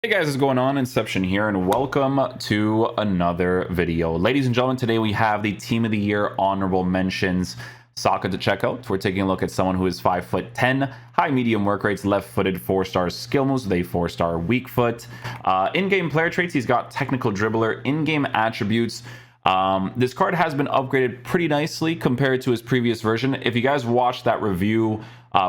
Hey guys, what's going on? Inception here, and welcome to another video. Ladies and gentlemen, today we have the Team of the Year honorable mentions Saka to check out. We're taking a look at someone who is 5'10", high medium work rates, left-footed, 4-star skill moves with a 4-star weak foot. In-game player traits, he's got technical dribbler. In-game attributes, this card has been upgraded pretty nicely compared to his previous version. If you guys watched that review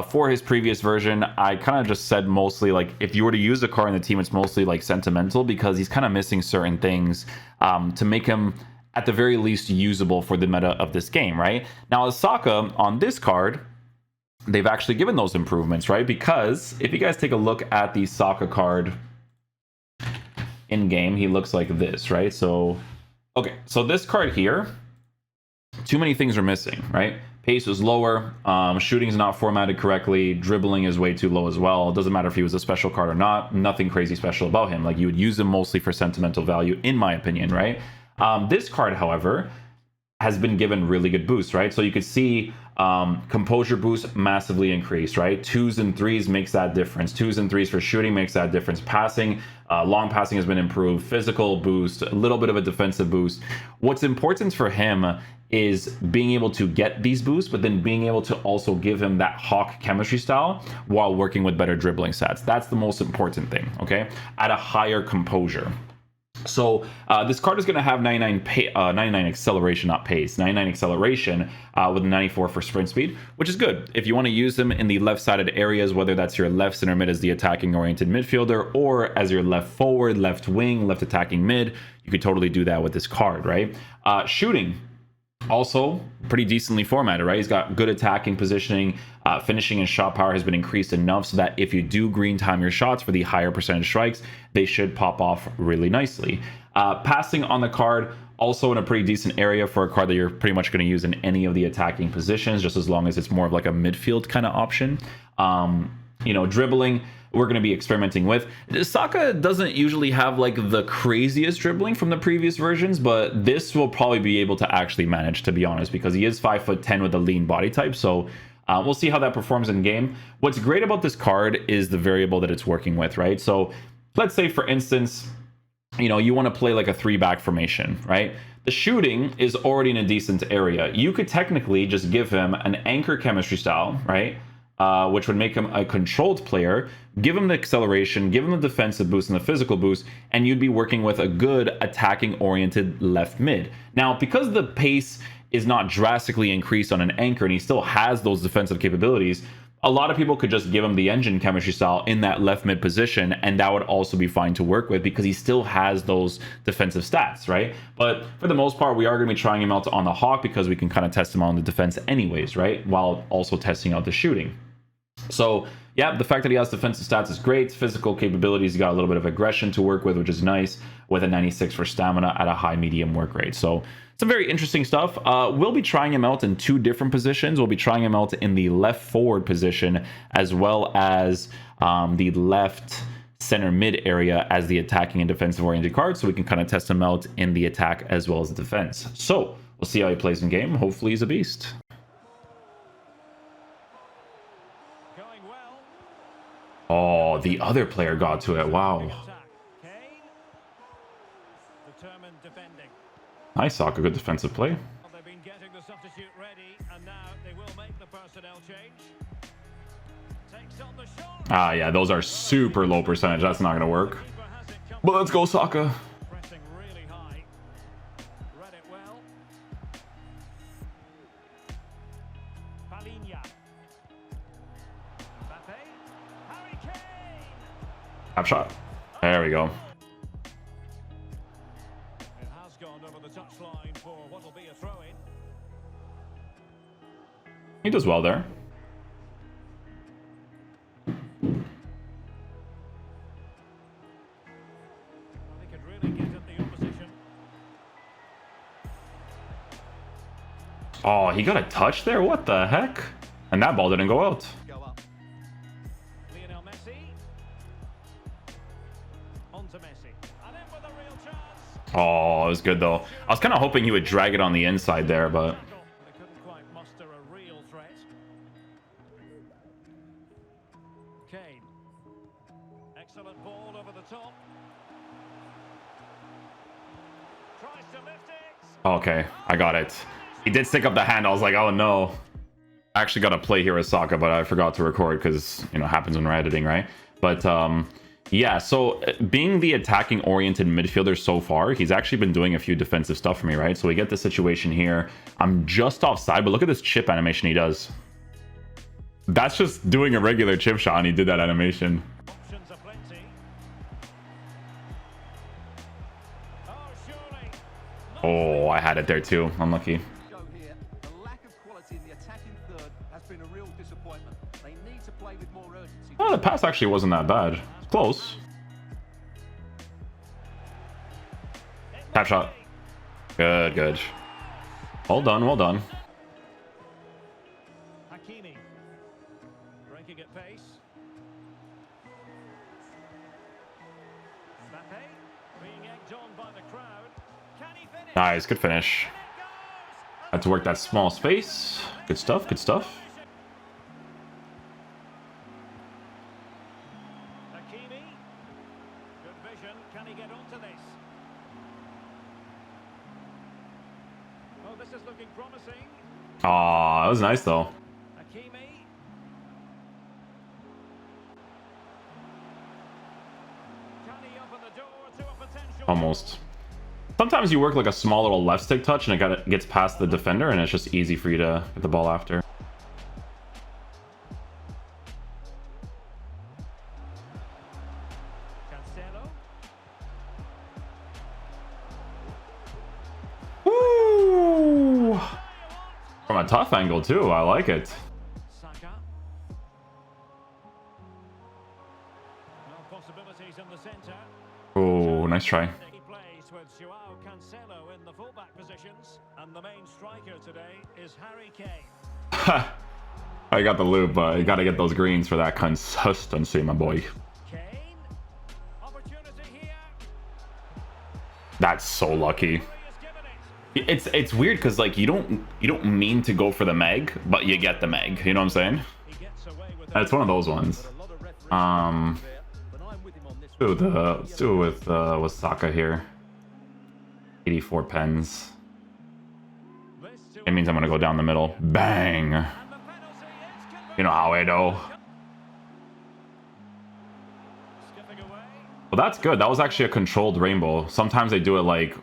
for his previous version, I kind of just said mostly like if you were to use a card in the team, it's mostly like sentimental because he's kind of missing certain things to make him at the very least usable for the meta of this game, right? Now, as Saka on this card, they've actually given those improvements, right? Because if you guys take a look at the Saka card in game, he looks like this, right? So, okay, so this card here, too many things are missing, right? Pace is lower, shooting is not formatted correctly, dribbling is way too low as well. It doesn't matter if he was a special card or not, nothing crazy special about him. Like, you would use him mostly for sentimental value, in my opinion, right? This card, however, has been given really good boosts, right? So you could see composure boost massively increased, right? 2s and 3s makes that difference. 2s and 3s for shooting makes that difference. Passing, long passing has been improved. Physical boost, a little bit of a defensive boost. What's important for him is being able to get these boosts, but then being able to also give him that hawk chemistry style while working with better dribbling stats. That's the most important thing, okay? At a higher composure. So this card is going to have 99 acceleration, not pace, 99 acceleration with 94 for sprint speed, which is good. If you want to use them in the left-sided areas, whether that's your left center mid as the attacking-oriented midfielder or as your left forward, left wing, left attacking mid, you could totally do that with this card, right? Shooting. Also, pretty decently formatted, right? He's got good attacking positioning. Finishing and shot power has been increased enough so that if you do green time your shots for the higher percentage strikes, they should pop off really nicely. Passing on the card, also in a pretty decent area for a card that you're pretty much going to use in any of the attacking positions, just as long as it's more of like a midfield kind of option. You know, dribbling, we're going to be experimenting with. Saka doesn't usually have like the craziest dribbling from the previous versions, but this will probably be able to actually manage, to be honest, because he is 5'10" with a lean body type. So we'll see how that performs in game. What's great about this card is the variable that it's working with, right? So let's say, for instance, you know, you want to play like a 3-back formation, right? The shooting is already in a decent area. You could technically just give him an anchor chemistry style, right? Which would make him a controlled player, give him the acceleration, give him the defensive boost and the physical boost, and you'd be working with a good attacking-oriented left mid. Now, because the pace is not drastically increased on an anchor and he still has those defensive capabilities, a lot of people could just give him the engine chemistry style in that left mid position, and that would also be fine to work with because he still has those defensive stats, right? But for the most part, we are going to be trying him out on the hawk because we can kind of test him on the defense anyways, right? While also testing out the shooting. So yeah, the fact that he has defensive stats is great. Physical capabilities, he got a little bit of aggression to work with, which is nice, with a 96 for stamina at a high medium work rate. So some very interesting stuff. We'll be trying him out in 2 different positions. We'll be trying him out in the left forward position as well as the left center mid area as the attacking and defensive oriented card, so we can kind of test him out in the attack as well as the defense. So we'll see how he plays in game. Hopefully he's a beast. Oh, the other player got to it. Wow. Nice, Saka. Good defensive play. They've been getting the substitute ready, and now they will make the personnel change. Takes on the shot. Ah, yeah, those are super low percentage. That's not going to work. But let's go, Saka. Pressing really high. Read it well. Palinia. Mbappe. Harry Kane. Tap shot. There we go. It has gone over the touchline for what will be a throw-in. He does well there. Well, he could really get at the opposition. Oh, he got a touch there? What the heck? And that ball didn't go out. Lionel Messi. On to Messi. And in with a real chance. Oh, it was good though. I was kind of hoping he would drag it on the inside there, but They couldn't quite muster a real threat. Kane. Excellent ball over the the top. Tries to lift it. Okay, I got it. He did stick up the hand. I was like, oh no. I actually got to play here as Saka, but I forgot to record because, you know, happens when we're editing, right? But yeah, so being the attacking oriented midfielder so far, he's actually been doing a few defensive stuff for me, right? So we get the situation here. I'm just offside, but look at this chip animation he does. That's just doing a regular chip shot, and he did that animation. Options are plenty. Oh, surely. Oh, I had it there too. Unlucky. Show here, the lack of quality in the attacking third has been a real disappointment. They need to play with more urgency. Oh, the pass actually wasn't that bad. Close. Tap shot. Good, good. Well done, well done. Hakimi. Breaking at pace. Mbappe. Being egged on by the crowd. Can he finish? Nice, good finish. Had to work that small space. Good stuff, good stuff. Hakimi. Good vision. Can he get onto this? Oh, this is looking promising. Aw, that was nice though. Hakimi. Can he open the door to a potential? Almost. Sometimes you work like a small little left stick touch and it gets past the defender and it's just easy for you to get the ball after. Cancelo. Ooh. From a tough angle too, I like it. Saka. No possibilities in the centre. Oh, nice try. He plays with Joao Cancelo in the fullback positions, and the main striker today is Harry Kane. I got the loop, but you gotta get those greens for that consistency, my boy. Kane. Opportunity here. That's so lucky. He has given it. It's weird because like you don't mean to go for the meg, but you get the meg. You know what I'm saying? He gets away with It's one of those ones. Let's do it with Saka here. 84 pens. It means I'm gonna go down the middle. Bang. And the penalty is converted. You know how I know. Skipping away. Well, that's good. That was actually a controlled rainbow. Sometimes they do it like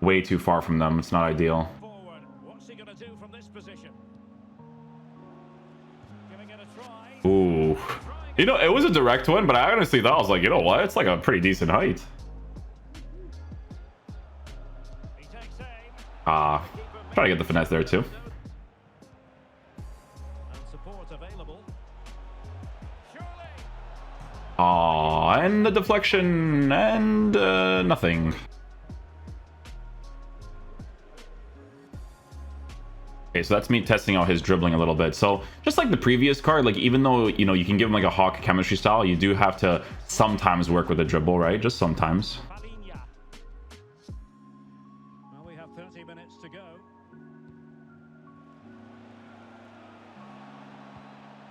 way too far from them. It's not ideal. Forward. What's he going to do from this position? Giving it a try. Ooh. You know, it was a direct one, but I honestly thought, I was like, you know what? It's like a pretty decent height. He takes aim. Try to get the finesse there too. And support available. Surely. And the deflection and nothing. Okay, so that's me testing out his dribbling a little bit. So just like the previous card, like even though, you know, you can give him like a hawk chemistry style, you do have to sometimes work with a dribble, right? Just sometimes. Palinha. Well, we have 30 minutes to go.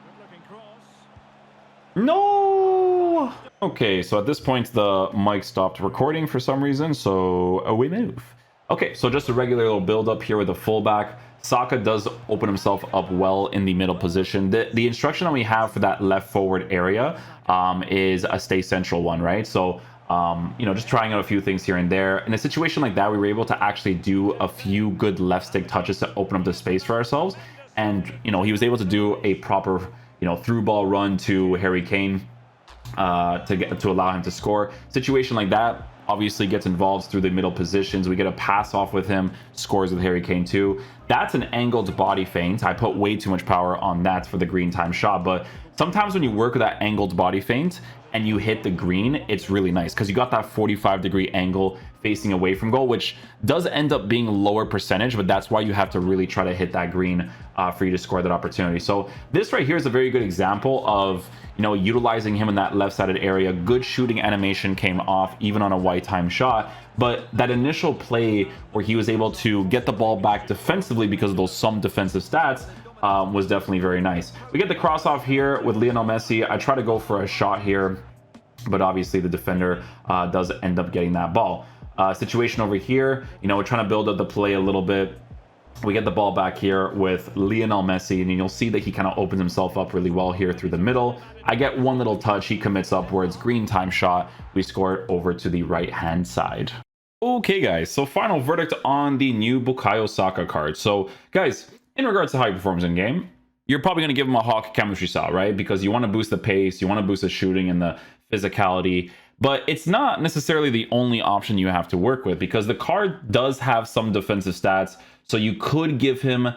Good looking cross. No! Okay, so at this point, the mic stopped recording for some reason, so we move. Okay, so just a regular little build up here with the fullback. Saka does open himself up well in the middle position. The instruction that we have for that left forward area is a stay central one, right? So, you know, just trying out a few things here and there. In a situation like that, we were able to actually do a few good left stick touches to open up the space for ourselves. And, you know, he was able to do a proper, you know, through ball run to Harry Kane to allow him to score. Situation like that obviously gets involved through the middle positions. We get a pass off with him, scores with Harry Kane too. That's an angled body feint. I put way too much power on that for the green time shot, but sometimes when you work with that angled body feint and you hit the green, it's really nice because you got that 45-degree angle facing away from goal, which does end up being lower percentage, but that's why you have to really try to hit that green for you to score that opportunity. So this right here is a very good example of, you know, utilizing him in that left-sided area. Good shooting animation came off even on a white time shot, but that initial play where he was able to get the ball back defensively because of those some defensive stats was definitely very nice. We get the cross off here with Lionel Messi. I try to go for a shot here. but obviously the defender does end up getting that ball. Situation over here, you know, we're trying to build up the play a little bit. We get the ball back here with Lionel Messi, and you'll see that he kind of opens himself up really well here through the middle. I get one little touch, he commits upwards, green time shot. We score it over to the right-hand side. Okay, guys, so final verdict on the new Bukayo Saka card. So, guys, in regards to how he performs in game, you're probably going to give him a Hawk chemistry style, right? Because you want to boost the pace, you want to boost the shooting and the physicality. But it's not necessarily the only option you have to work with, because the card does have some defensive stats. So you could give him,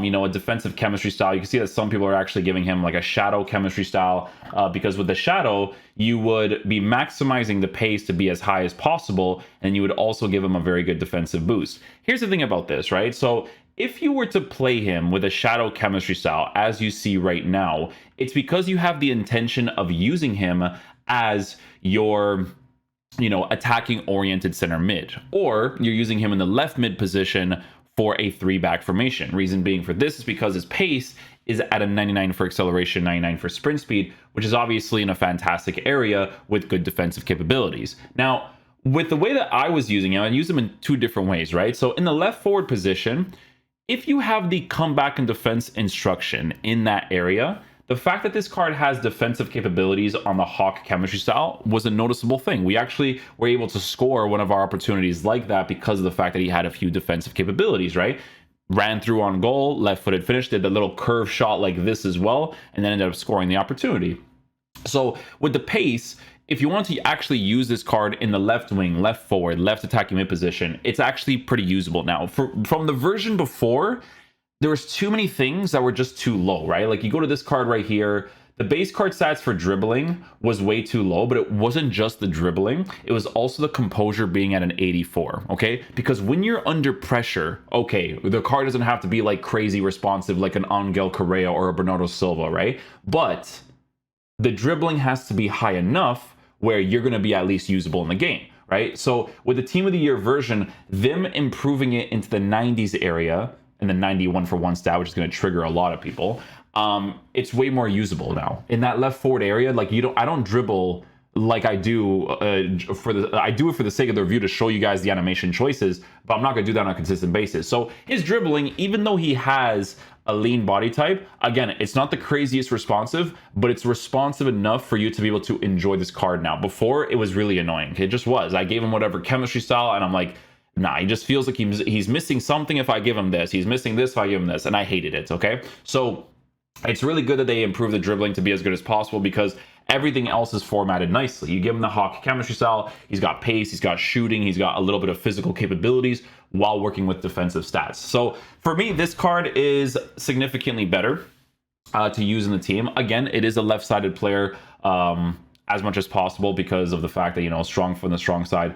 you know, a defensive chemistry style. You can see that some people are actually giving him like a shadow chemistry style, because with the shadow, you would be maximizing the pace to be as high as possible, and you would also give him a very good defensive boost. Here's the thing about this, right? So if you were to play him with a shadow chemistry style, as you see right now, it's because you have the intention of using him as your, you know, attacking oriented center mid, or you're using him in the left mid position for a 3-back formation. Reason being for this is because his pace is at a 99 for acceleration, 99 for sprint speed, which is obviously in a fantastic area with good defensive capabilities. Now, with the way that I was using him, I use him in 2 different ways, right? So in the left forward position, if you have the comeback and defense instruction in that area, the fact that this card has defensive capabilities on the Hawk chemistry style was a noticeable thing. We actually were able to score one of our opportunities like that because of the fact that he had a few defensive capabilities, right? Ran through on goal, left-footed finish, did the little curve shot like this as well, and then ended up scoring the opportunity. So with the pace, if you want to actually use this card in the left wing, left forward, left attacking mid position, it's actually pretty usable now. From the version before, there was too many things that were just too low, right? Like you go to this card right here, the base card stats for dribbling was way too low, but it wasn't just the dribbling. It was also the composure being at an 84, okay? Because when you're under pressure, okay, the card doesn't have to be like crazy responsive like an Angel Correa or a Bernardo Silva, right? But the dribbling has to be high enough where you're going to be at least usable in the game, right? So with the Team of the Year version, them improving it into the 90s area, and the 91 for 1 stat, which is going to trigger a lot of people, it's way more usable now in that left forward area. Like I don't dribble like I do I do it for the sake of the review to show you guys the animation choices, but I'm not going to do that on a consistent basis. So his dribbling, even though he has a lean body type, again, it's not the craziest responsive, but it's responsive enough for you to be able to enjoy this card now. Before, it was really annoying. It just was. I gave him whatever chemistry style, and I'm like, nah, he just feels like he's missing something if I give him this. He's missing this if I give him this. And I hated it, okay? So it's really good that they improve the dribbling to be as good as possible, because everything else is formatted nicely. You give him the Hawk chemistry style, he's got pace, he's got shooting, he's got a little bit of physical capabilities while working with defensive stats. So for me, this card is significantly better to use in the team. Again, it is a left-sided player, as much as possible, because of the fact that, you know, strong from the strong side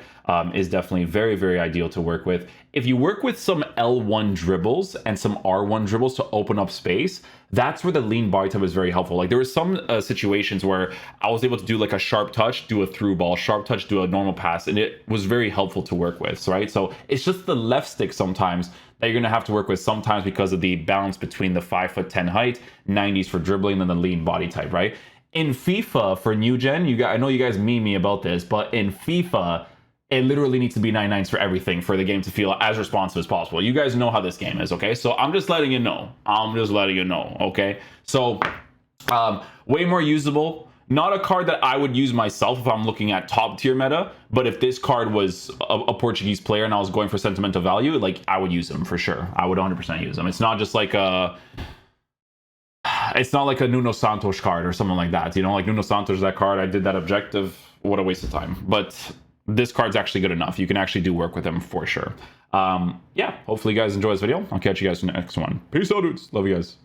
is definitely very, very ideal to work with. If you work with some L1 dribbles and some R1 dribbles to open up space, that's where the lean body type is very helpful. Like there were some situations where I was able to do like a sharp touch, do a through ball, sharp touch, do a normal pass, and it was very helpful to work with, right? So it's just the left stick sometimes that you're going to have to work with sometimes because of the balance between the 5'10" height, 90s for dribbling, and then the lean body type, right? In FIFA for new gen, I know you guys meme me about this, but in FIFA, it literally needs to be 99s for everything for the game to feel as responsive as possible. You guys know how this game is, okay? So I'm just letting you know. Okay? So way more usable. Not a card that I would use myself if I'm looking at top tier meta, but if this card was a Portuguese player and I was going for sentimental value, like I would use him for sure. I would 100% use him. It's not just like it's not like a Nuno Santos card or something like that. You know, like Nuno Santos, that card, I did that objective. What a waste of time. But this card's actually good enough. You can actually do work with him for sure. Yeah, hopefully you guys enjoy this video. I'll catch you guys in the next one. Peace out, dudes. Love you guys.